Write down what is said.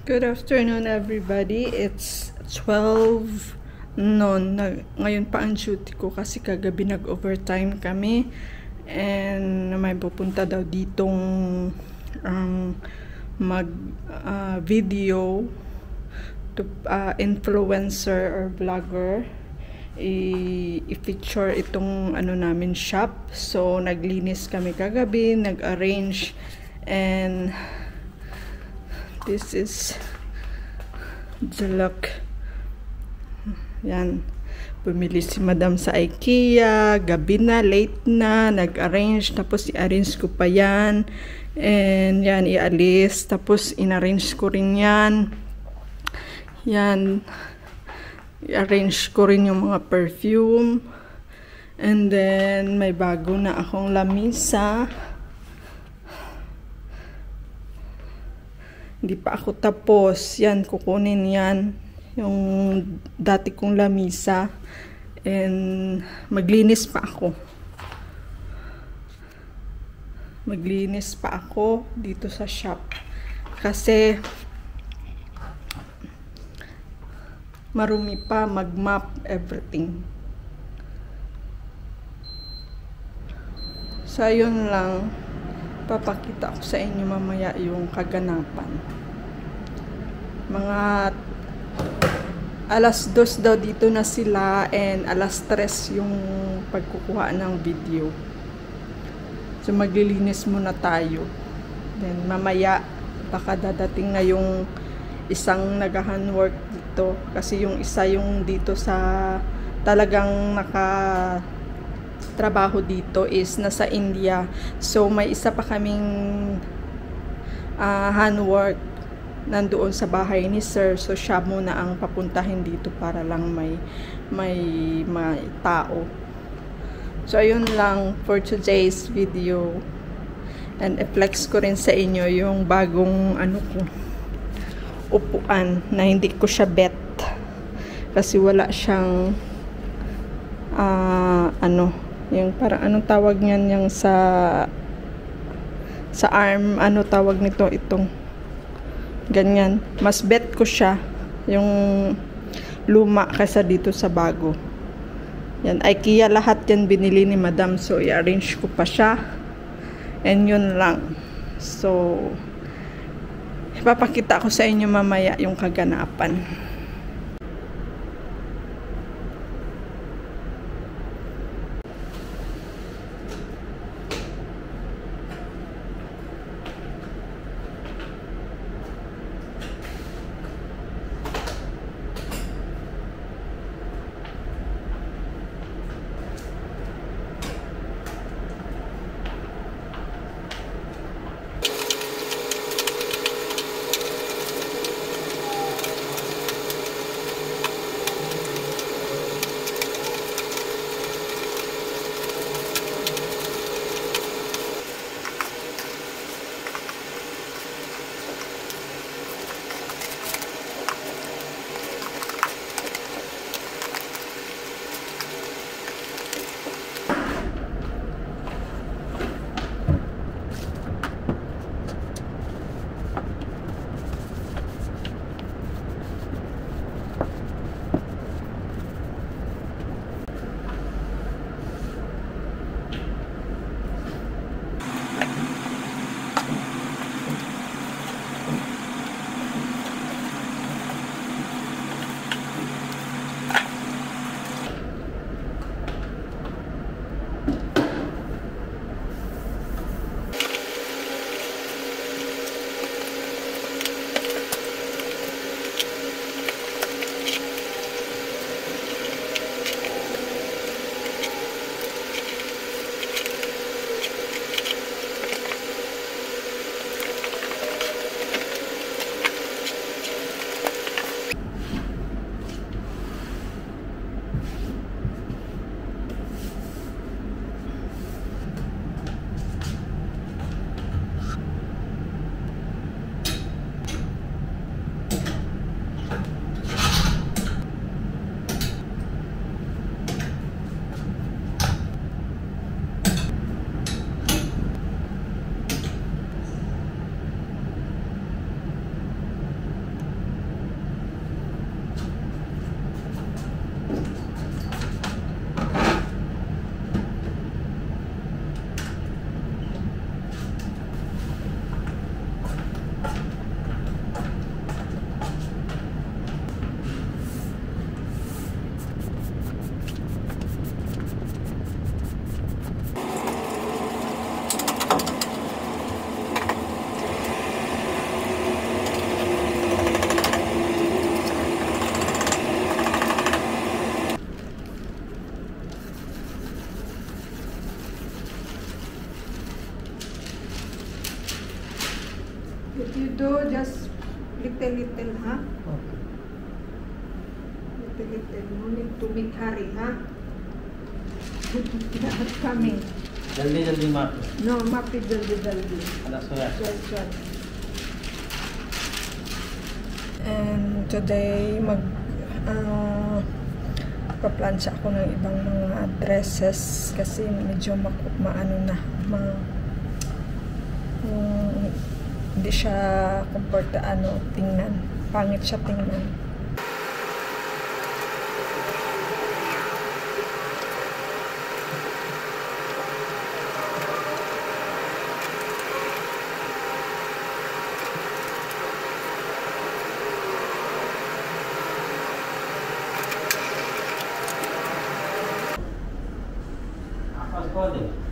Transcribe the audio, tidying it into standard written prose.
Good afternoon, everybody. It's 12 noon. Ngayon pa ang duty ko kasi kagabi nag-overtime kami. And may pupunta daw ditong mag-video to influencer or vlogger. I-feature itong namin shop. So, naglinis kami kagabi, nag-arrange, and this is the look. Yan. Bumili si madam sa IKEA. Gabi na, late na. Nag-arrange. Tapos i-arrange ko pa yan. And yan, i-alis. Tapos in-arrange ko rin yan. Yan. I-arrange ko rin yung mga perfume. And then, may bago na akong lamisa. Hindi pa ako tapos. Yan, kukunin yan. Yung dati kong lamisa. And maglinis pa ako. Maglinis pa ako dito sa shop. Kasi marumi pa, mag-map everything. So, yun lang. Papakita ko sa inyo mamaya yung kaganapan. Mga alas 2 daw dito na sila and alas 3 yung pagkukuha ng video. So maglilinis muna tayo. Then mamaya baka dadating na yung isang nag-handwork dito kasi yung isa yung dito sa talagang trabaho dito is nasa India. So may isa pa kaming handwork nandoon sa bahay ni sir. So siya muna ang papuntahin dito para lang may tao. So ayun lang for today's video. And i-flex ko rin sa inyo yung bagong ko upuan na hindi ko siya bet kasi wala siyang yung parang anong tawag niyan, yung sa arm, tawag nito, itong ganyan. Mas bet ko siya yung luma kaysa dito sa bago. Yan, IKEA lahat yan binili ni madam. So i-arrange ko pa siya. And yun lang. So ipapakita ko sa inyo mamaya yung kaganapan. Little, ha? Okay. Little. No need to make hurry, ha? Not coming. जल्दी मार No, mapi jaldi. अला सोया Right. And today, paplansya ako ng ibang mga dresses kasi medyo maano na. Hindi siya tingnan. Pangit siya tingnan. आपस को दे